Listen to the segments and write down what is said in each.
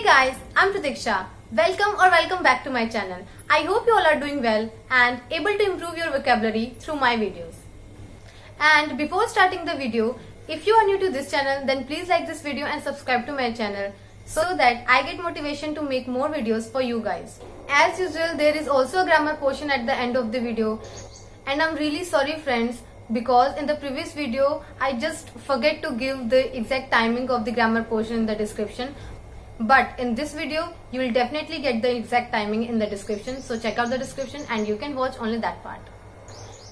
guys, I'm Pratiksha. Welcome back to my channel. I hope you all are doing well and able to improve your vocabulary through my videos. And before starting the video, if you are new to this channel, then please like this video and subscribe to my channel so that I get motivation to make more videos for you guys. As usual, there is also a grammar portion at the end of the video, and I'm really sorry friends, because in the previous video I just forget to give the exact timing of the grammar portion in the description. But in this video you will definitely get the exact timing in the description, so check out the description and you can watch only that part.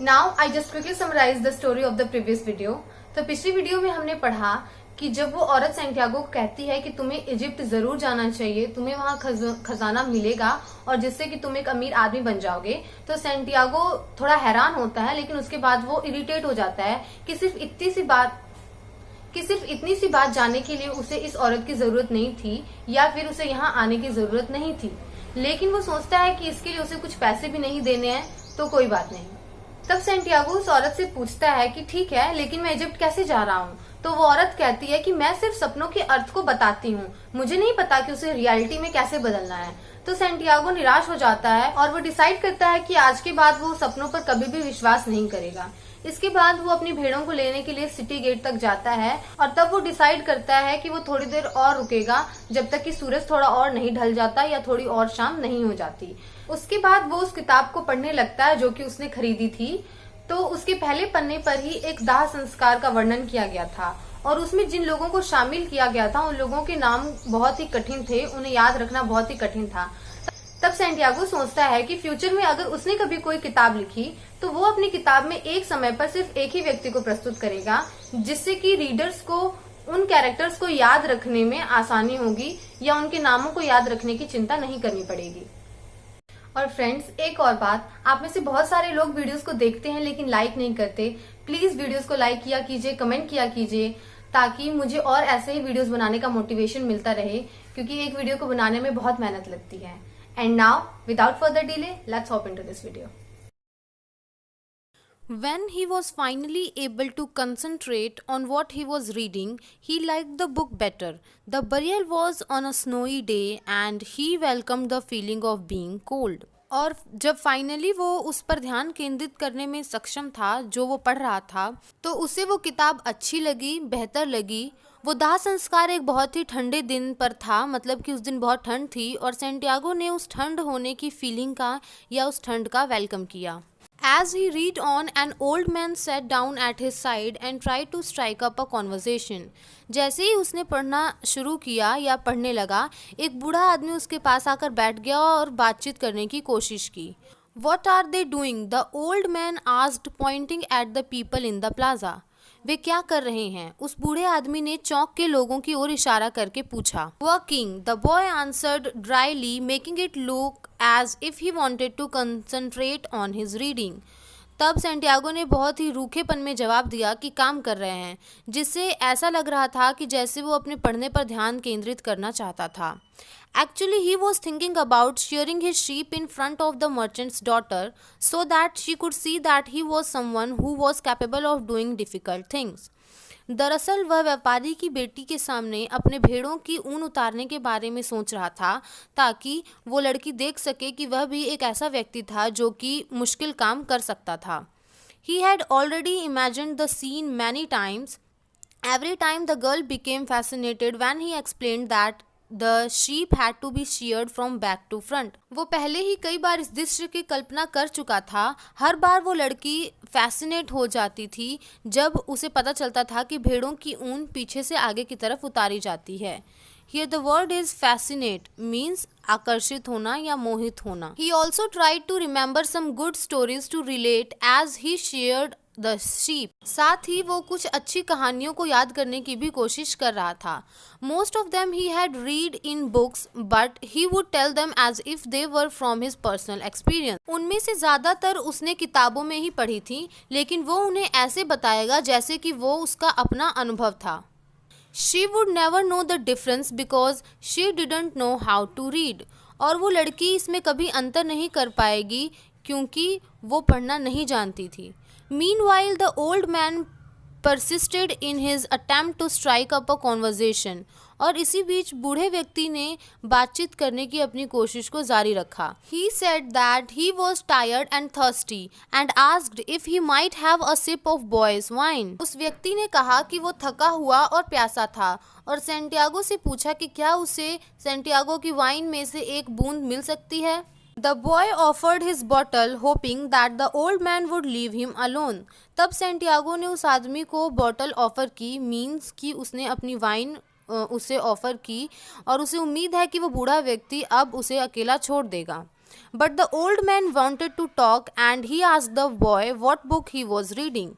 Now I just quickly summarize the story of the previous video. तो पिछली video में हमने पढ़ा कि जब वो औरत Santiago को कहती है कि तुम्हें इजिप्ट जरूर जाना चाहिए, तुम्हें वहाँ खजाना मिलेगा और जिससे कि तुम एक अमीर आदमी बन जाओगे, तो सैंटियागो थोड़ा हैरान होता है, लेकिन उसके बाद वो इरिटेट हो जाता है कि सिर्फ इतनी सी बात जानने के लिए उसे इस औरत की जरूरत नहीं थी, या फिर उसे यहाँ आने की जरूरत नहीं थी। लेकिन वो सोचता है कि इसके लिए उसे कुछ पैसे भी नहीं देने हैं, तो कोई बात नहीं। तब सैंटियागो उस औरत से पूछता है कि ठीक है, लेकिन मैं इजिप्ट कैसे जा रहा हूँ? तो वो औरत कहती है कि मैं सिर्फ सपनों के अर्थ को बताती हूँ, मुझे नहीं पता कि उसे रियलिटी में कैसे बदलना है। तो सैंटियागो निराश हो जाता है और वो डिसाइड करता है कि आज के बाद वो सपनों पर कभी भी विश्वास नहीं करेगा। इसके बाद वो अपनी भेड़ों को लेने के लिए सिटी गेट तक जाता है और तब वो डिसाइड करता है कि वो थोड़ी देर और रुकेगा जब तक कि सूरज थोड़ा और नहीं ढल जाता या थोड़ी और शाम नहीं हो जाती। उसके बाद वो उस किताब को पढ़ने लगता है जो कि उसने खरीदी थी। तो उसके पहले पन्ने पर ही एक दाह संस्कार का वर्णन किया गया था और उसमें जिन लोगों को शामिल किया गया था उन लोगों के नाम बहुत ही कठिन थे, उन्हें याद रखना बहुत ही कठिन था। तब सैंटियागो सोचता है कि फ्यूचर में अगर उसने कभी कोई किताब लिखी तो वो अपनी किताब में एक समय पर सिर्फ एक ही व्यक्ति को प्रस्तुत करेगा, जिससे कि रीडर्स को उन कैरेक्टर्स को याद रखने में आसानी होगी या उनके नामों को याद रखने की चिंता नहीं करनी पड़ेगी। और फ्रेंड्स, एक और बात, आप में से बहुत सारे लोग वीडियोस को देखते हैं लेकिन लाइक नहीं करते। प्लीज वीडियोस को लाइक किया कीजिए, कमेंट किया कीजिए, ताकि मुझे और ऐसे ही वीडियोस बनाने का मोटिवेशन मिलता रहे, क्योंकि एक वीडियो को बनाने में बहुत मेहनत लगती है। And now without further delay, let's hop into this video. When he was finally able to concentrate on what he was reading, he liked the book better. The burial was on a snowy day and he welcomed the feeling of being cold. और जब finally वो उस पर ध्यान केंद्रित करने में सक्षम था जो वो पढ़ रहा था, तो उसे वो किताब अच्छी लगी, बेहतर लगी। वो दाह संस्कार एक बहुत ही ठंडे दिन पर था, मतलब कि उस दिन बहुत ठंड थी और सैंटियागो ने उस ठंड होने की फीलिंग का या उस ठंड का वेलकम किया। As he read on, an old man sat down at his side and tried to strike up a conversation. जैसे ही उसने पढ़ना शुरू किया या पढ़ने लगा, एक बूढ़ा आदमी उसके पास आकर बैठ गया और बातचीत करने की कोशिश की। What are they doing? The old man asked, pointing at the people in the plaza. वे क्या कर रहे हैं? उस बूढ़े आदमी ने चौक के लोगों की ओर इशारा करके पूछा। Working, the boy answered dryly, making it look as if he wanted to concentrate on his reading. तब सैंटियागो ने बहुत ही रूखेपन में जवाब दिया कि काम कर रहे हैं, जिससे ऐसा लग रहा था कि जैसे वो अपने पढ़ने पर ध्यान केंद्रित करना चाहता था। Actually, he was thinking about shearing his sheep in front of the merchant's daughter so that she could see that he was someone who was capable of doing difficult things. दरअसल वह व्यापारी की बेटी के सामने अपने भेड़ों की ऊन उतारने के बारे में सोच रहा था, ताकि वो लड़की देख सके कि वह भी एक ऐसा व्यक्ति था जो कि मुश्किल काम कर सकता था। He had already imagined the scene many times. Every time the girl became fascinated when he explained that the sheep had to be sheared from back to front. वो पहले ही कई बार इस दृश्य की कल्पना कर चुका था। हर बार वो लड़की फैसिनेट हो जाती थी जब उसे पता चलता था कि भेड़ों की ऊन पीछे से आगे की तरफ उतारी जाती है। Here the word is fascinate, means आकर्षित होना या मोहित होना। He also tried to remember some good stories to relate as he sheared the sheep. साथ ही वो कुछ अच्छी कहानियों को याद करने की भी कोशिश कर रहा था। Most of them he had read in books, but he would tell them as if they were from his personal experience. उनमें से ज़्यादातर उसने किताबों में ही पढ़ी थी, लेकिन वो उन्हें ऐसे बताएगा जैसे कि वो उसका अपना अनुभव था। She would never know the difference because she didn't know how to read. और वो लड़की इसमें कभी अंतर नहीं कर पाएगी क्योंकि वो पढ़ना नहीं जानती थी। Meanwhile, the old man persisted in his attempt to strike up a conversation. और इसी बीच बूढ़े व्यक्ति ने बातचीत करने की अपनी कोशिश को जारी रखा. He said that he was tired and thirsty and asked if he might have a sip of boy's wine. उस व्यक्ति ने कहा कि वो थका हुआ और प्यासा था और सेंटियागो से पूछा कि क्या उसे सेंटियागो की वाइन में से एक बूंद मिल सकती है. The boy offered his bottle, hoping that the old man would leave him alone. तब सेंटियागो ने उस आदमी को बॉटल ऑफर की, मीन्स कि उसने अपनी वाइन उसे ऑफर की और उसे उम्मीद है कि वो बूढ़ा व्यक्ति अब उसे अकेला छोड़ देगा. But the old man wanted to talk and he asked the boy what book he was reading.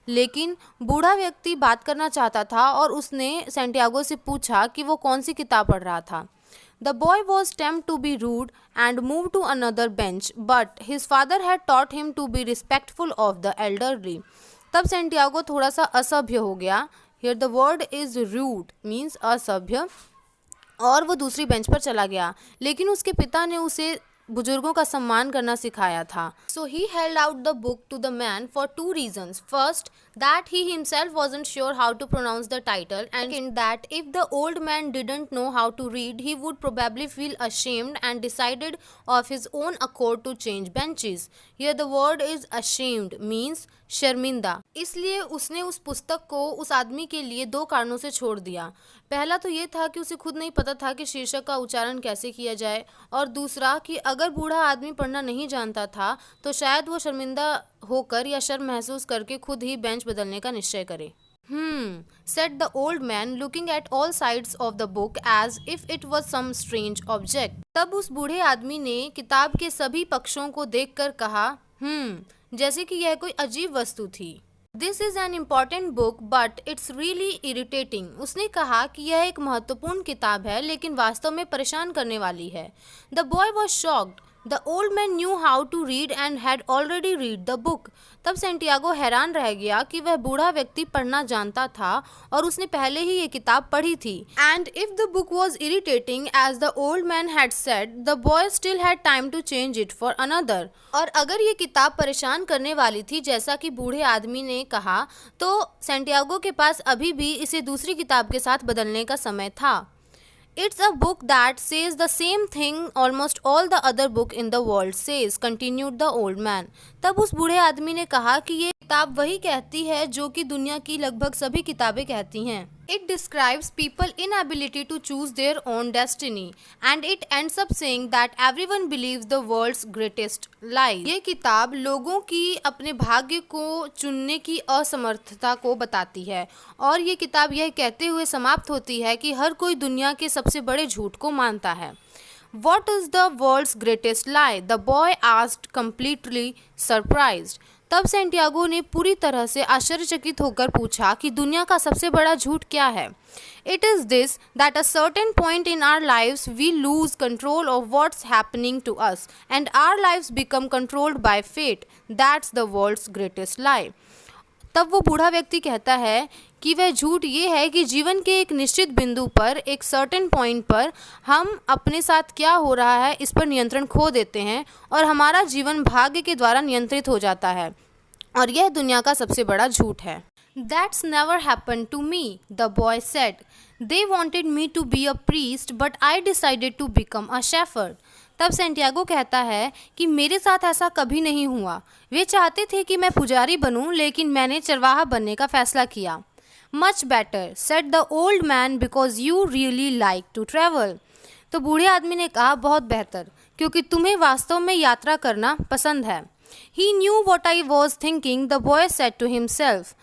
लेकिन बूढ़ा व्यक्ति बात करना चाहता था और उसने सेंटियागो से पूछा कि वो कौन सी किताब पढ़ रहा था. The boy was tempted to be rude and moved to another bench, but his father had taught him to be respectful of the elderly. तब सेंटियागो थोड़ा सा असभ्य हो गया. Here the word is rude means असभ्य, और वो दूसरी बेंच पर चला गया. लेकिन उसके पिता ने उसे बुजुर्गों का सम्मान करना सिखाया था. So he held out the book to the man for two reasons. First, that he himself wasn't sure how to pronounce the title, and second, that if the old man didn't know how to read, he would probably feel ashamed and decided of his own accord to change benches. Here the word is ashamed means शर्मिंदा. इसलिए उसने उस पुस्तक को उस आदमी के लिए दो कारणों से छोड़ दिया. पहला तो ये था कि उसे खुद नहीं पता था कि शीर्षक का उच्चारण कैसे किया जाए, और दूसरा कि अगर बूढ़ा आदमी पढ़ना नहीं जानता था तो शायद वो शर्मिंदा होकर या शर्म महसूस करके खुद ही बेंच बदलने का निश्चय करे. said the old man, looking at all sides of the book as if it was some strange object. तब उस बूढ़े आदमी ने किताब के सभी पक्षों को देखकर कहा, जैसे कि यह कोई अजीब वस्तु थी. This is an important book, but it's really irritating. उसने कहा कि यह एक महत्वपूर्ण किताब है लेकिन वास्तव में परेशान करने वाली है. The boy was shocked. The old man knew how to read and had already read the book. तब सेंटियागो हैरान रह गया कि वह बूढ़ा व्यक्ति पढ़ना जानता था और उसने पहले ही ये किताब पढ़ी थी. And if the book was irritating as the old man had said, the boy still had time to change it for another. और अगर ये किताब परेशान करने वाली थी जैसा कि बूढ़े आदमी ने कहा, तो सेंटियागो के पास अभी भी इसे दूसरी किताब के साथ बदलने का समय था. It's a book that says the same thing almost all the other book in the world says, continued the old man. तब उस बूढ़े आदमी ने कहा कि ये किताब वही कहती है जो कि दुनिया की लगभग सभी किताबें कहती हैं. It describes people inability to choose their own destiny, and it ends up saying that everyone believes the world's greatest lie. ये किताब लोगों की अपने भाग्य को चुनने की असमर्थता को बताती है और ये किताब यह कहते हुए समाप्त होती है कि हर कोई दुनिया के सबसे बड़े झूठ को मानता है. What is the world's greatest lie? The boy asked, completely surprised. तब सेंटियागो ने पूरी तरह से आश्चर्यचकित होकर पूछा कि दुनिया का सबसे बड़ा झूठ क्या है. It is this, that a certain point in our lives we lose control of what's happening to us and our lives become controlled by fate. That's the world's greatest lie. तब वो बूढ़ा व्यक्ति कहता है कि वह झूठ ये है कि जीवन के एक निश्चित बिंदु पर, एक सर्टेन पॉइंट पर, हम अपने साथ क्या हो रहा है इस पर नियंत्रण खो देते हैं और हमारा जीवन भाग्य के द्वारा नियंत्रित हो जाता है, और यह दुनिया का सबसे बड़ा झूठ है. That's never happened to me, the boy said. They wanted me to be a priest, but I decided to become a shepherd. तब सेंटियागो कहता है कि मेरे साथ ऐसा कभी नहीं हुआ. वे चाहते थे कि मैं पुजारी बनूं, लेकिन मैंने चरवाहा बनने का फैसला किया. Much better, said the old man, because you really like to travel. तो बूढ़े आदमी ने कहा, बहुत बेहतर, क्योंकि तुम्हें वास्तव में यात्रा करना पसंद है. He knew what I was thinking, the boy said to himself.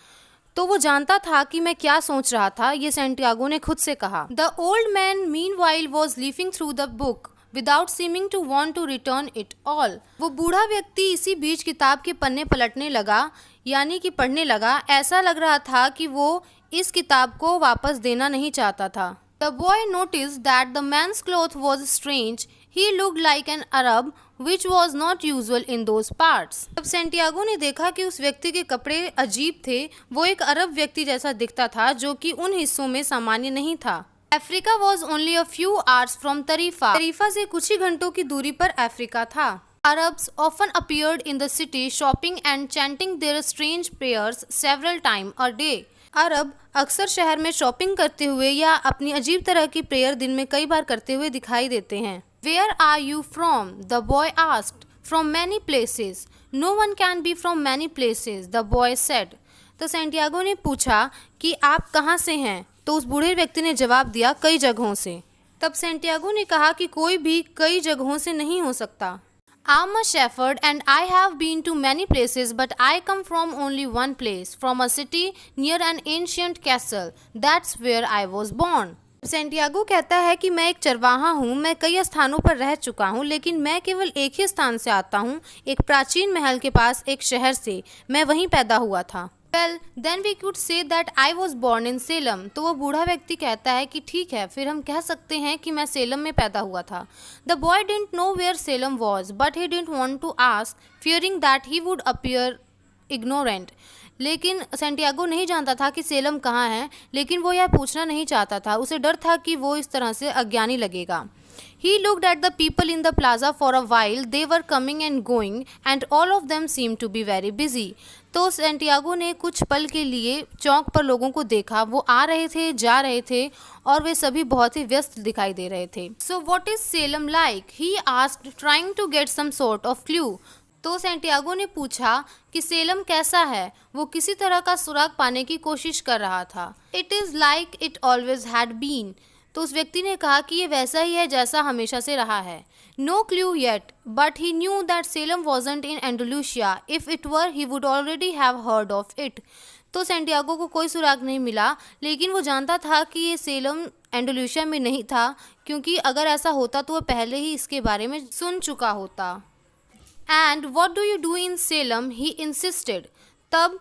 तो वो जानता था कि मैं क्या सोच रहा था, ये सेंटियागो ने खुद से कहा. The old man meanwhile was leafing through the book without seeming to want to return it all. वो बूढ़ा व्यक्ति इसी बीच किताब के पन्ने पलटने लगा, यानी कि पढ़ने लगा. ऐसा लग रहा था कि वो इस किताब को वापस देना नहीं चाहता था. The boy noticed that the man's cloth was strange. He looked like an Arab, which was not usual in those parts. तब सेंटियागो ने देखा कि उस व्यक्ति के कपड़े अजीब थे. वो एक अरब व्यक्ति जैसा दिखता था जो कि उन हिस्सों में सामान्य नहीं था. Africa was only a few hours from तरीफा. तरीफा से कुछ ही घंटों की दूरी पर अफ्रीका था. Arabs often appeared in the city shopping and chanting their strange prayers several times a day. अरब अक्सर शहर में शॉपिंग करते हुए या अपनी अजीब तरह की प्रेयर दिन में कई बार करते हुए दिखाई देते हैं। Where are you from? The boy asked. From many places. No one can be from many places, the boy said. तो सेंटियागो ने पूछा कि आप कहाँ से हैं? तो उस बूढ़े व्यक्ति ने जवाब दिया, कई जगहों से। तब सेंटियागो ने कहा कि कोई भी कई जगहों से नहीं हो सकता। I'm a shepherd and I have been to many places, but I come from only one place, from a city near an ancient castle. That's where I was born. Santiago कहता है कि मैं एक चरवाहा हूँ, मैं कई स्थानों पर रह चुका हूँ, लेकिन मैं केवल एक ही स्थान से आता हूँ, एक प्राचीन महल के पास एक शहर से। मैं वहीं पैदा हुआ था। Well, then we could say that I was born in Salem. तो वो बूढ़ा व्यक्ति कहता है कि ठीक है, फिर हम कह सकते हैं कि मैं सेलम में पैदा हुआ था। The boy didn't know where Salem was, but he didn't want to ask, fearing that he would appear ignorant. लेकिन सेंटियागो नहीं जानता था कि सेलम कहाँ है, लेकिन वो यह पूछना नहीं चाहता था। उसे डर था कि वो इस तरह से अज्ञानी लगेगा। He looked at the people in the plaza for a while. They were coming and going, and all of them seemed to be very busy. तो सेंटियागो ने कुछ पल के लिए चौक पर लोगों को देखा। वो आ रहे थे, जा रहे थे, और वे सभी बहुत ही व्यस्त दिखाई दे रहे थे। So what is Salem like? He asked, trying to get some sort of clue. तो सेंटियागो ने पूछा कि सेलम कैसा है। वो किसी तरह का सुराग पाने की कोशिश कर रहा था। It is like it always had been. तो उस व्यक्ति ने कहा कि ये वैसा ही है जैसा हमेशा से रहा है। No clue yet, but he knew that Salem wasn't in Andalusia. If it were, he would already have heard of it. तो सेंटियागो को कोई सुराग नहीं मिला, लेकिन वो जानता था कि ये सेलम एंडोलूशिया में नहीं था, क्योंकि अगर ऐसा होता तो वह पहले ही इसके बारे में सुन चुका होता। And what do you do in Salem? He insisted. तब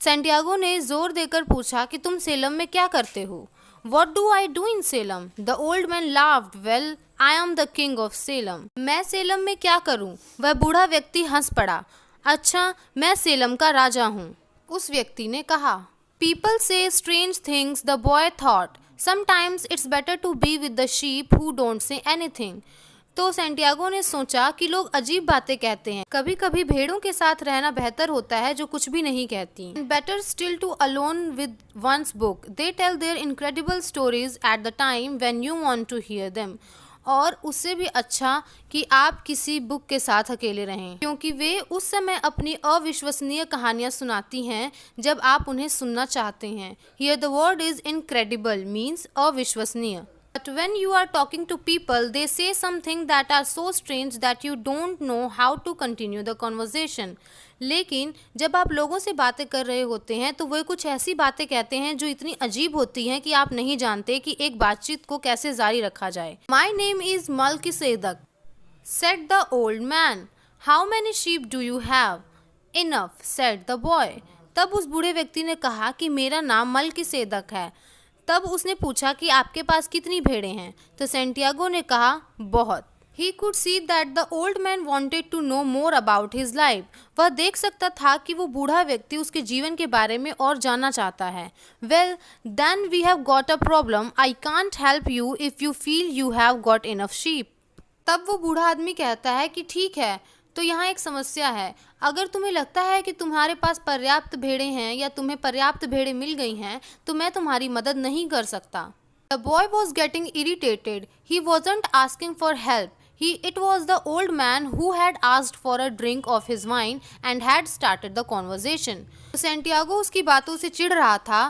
सेंटियागो ने जोर देकर पूछा कि तुम सेलम में क्या करते हो? What do I do in Salem? The old man laughed. Well, I am the king of Salem. मैं सेलम में क्या करूं? वह बूढ़ा व्यक्ति हंस पड़ा। अच्छा, मैं सेलम का राजा हूं। उस व्यक्ति ने कहा। People say strange things, the boy thought. Sometimes it's better to be with the sheep who don't say anything. तो सेंटियागो ने सोचा कि लोग अजीब बातें कहते हैं। कभी कभी भेड़ों के साथ रहना बेहतर होता है जो कुछ भी नहीं कहती। Better still to alone with one's book. They tell their incredible stories at the time when you want to hear them. और उससे भी अच्छा कि आप किसी बुक के साथ अकेले रहें, क्योंकि वे उस समय अपनी अविश्वसनीय कहानियां सुनाती हैं जब आप उन्हें सुनना चाहते हैं। Here the word is incredible means अविश्वसनीय। But when you are talking to people, they say something that are so strange that you don't know how to continue the conversation. लेकिन जब आप लोगों से बातें कर रहे होते हैं तो वे कुछ ऐसी बातें कहते हैं जो इतनी अजीब होती हैं कि आप नहीं जानते कि एक बातचीत को कैसे जारी रखा जाए। My name is Malkisedek, said the old man. How many sheep do you have? Enough, said the boy. तब उस बूढ़े व्यक्ति ने कहा कि मेरा नाम मल्कीसेदक है। तब उसने पूछा कि आपके पास कितनी भेड़ें हैं? तो सेंटियागो ने कहा, बहुत। He could see that the old man wanted to know more about his life. वह देख सकता था कि वो बूढ़ा व्यक्ति उसके जीवन के बारे में और जानना चाहता है। Well, then we have got a problem. I can't help you if you feel you have got enough sheep. तब वो बूढ़ा आदमी कहता है कि ठीक है, तो यहाँ एक समस्या है। अगर तुम्हें लगता है कि तुम्हारे पास पर्याप्त भेड़ें हैं या तुम्हें पर्याप्त भेड़ें मिल गई हैं, तो मैं तुम्हारी मदद नहीं कर सकता। The boy was getting irritated. He wasn't asking for help. It was the old man who had asked for a drink of his wine and had started the conversation. Santiago उसकी बातों से चिढ़ रहा था।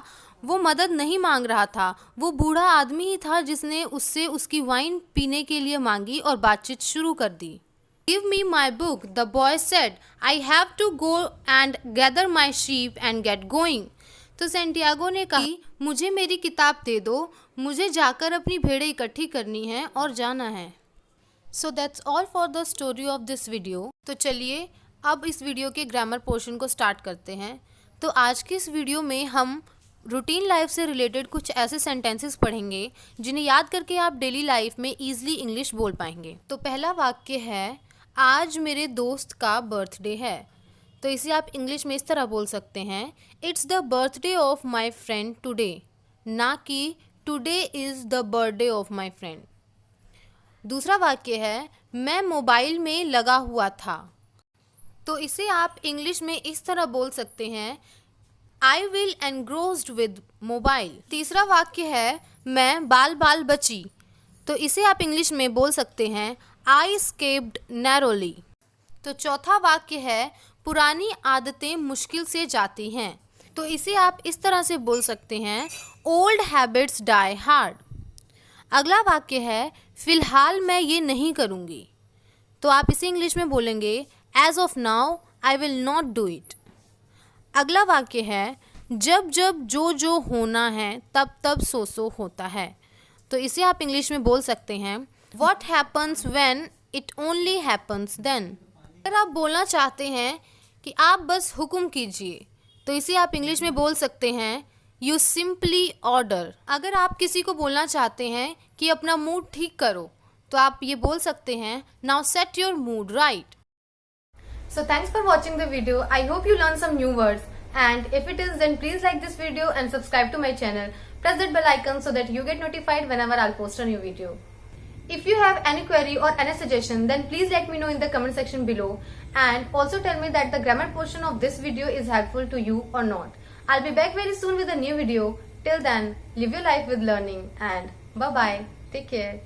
वो मदद नहीं मांग रहा था, वो बूढ़ा आदमी ही था जिसने उससे उसकी वाइन पीने के लिए मांगी और बातचीत शुरू कर दी। Give me my book, the boy said. I have to go and gather my sheep and get going. तो सेंटियागो ने कहा, मुझे मेरी किताब दे दो, मुझे जाकर अपनी भेड़ें इकट्ठी करनी है और जाना है। So that's all for the story of this video. तो चलिए अब इस वीडियो के ग्रामर पोर्शन को स्टार्ट करते हैं। तो आज की इस वीडियो में हम रूटीन लाइफ से रिलेटेड कुछ ऐसे सेंटेंसेस पढ़ेंगे जिन्हें याद करके आप डेली लाइफ में ईजिली इंग्लिश बोल पाएंगे। तो पहला वाक्य है, आज मेरे दोस्त का बर्थडे है। तो इसे आप इंग्लिश में इस तरह बोल सकते हैं, it's the birthday of my friend today, ना कि today is the birthday of my friend. दूसरा वाक्य है, मैं मोबाइल में लगा हुआ था। तो इसे आप इंग्लिश में इस तरह बोल सकते हैं, I will engrossed with mobile. तीसरा वाक्य है मैं बाल बाल बची, तो इसे आप इंग्लिश में बोल सकते हैं I escaped narrowly. तो चौथा वाक्य है पुरानी आदतें मुश्किल से जाती हैं, तो इसे आप इस तरह से बोल सकते हैं ओल्ड हैबिट्स डाई हार्ड. अगला वाक्य है फिलहाल मैं ये नहीं करूँगी, तो आप इसे इंग्लिश में बोलेंगे as of now I will not do it. अगला वाक्य है जब जब जो होना है तब तब सो होता है, तो इसे आप इंग्लिश में बोल सकते हैं what happens when it only happens then. अगर आप बोलना चाहते हैं कि आप बस हुक्म कीजिए, तो इसे आप इंग्लिश में बोल सकते हैं यू सिंपली ऑर्डर. अगर आप किसी को बोलना चाहते हैं कि अपना मूड ठीक करो, तो आप ये बोल सकते हैं now set your mood right. So thanks for watching the video. I hope you learned some new words. And if it is, then please like this video and subscribe to my channel. Press that bell icon so that you get notified whenever I'll post a new video. If you have any query or any suggestion, then please let me know in the comment section below. And also tell me that the grammar portion of this video is helpful to you or not. I'll be back very soon with a new video. Till then, live your life with learning and bye bye. Take care.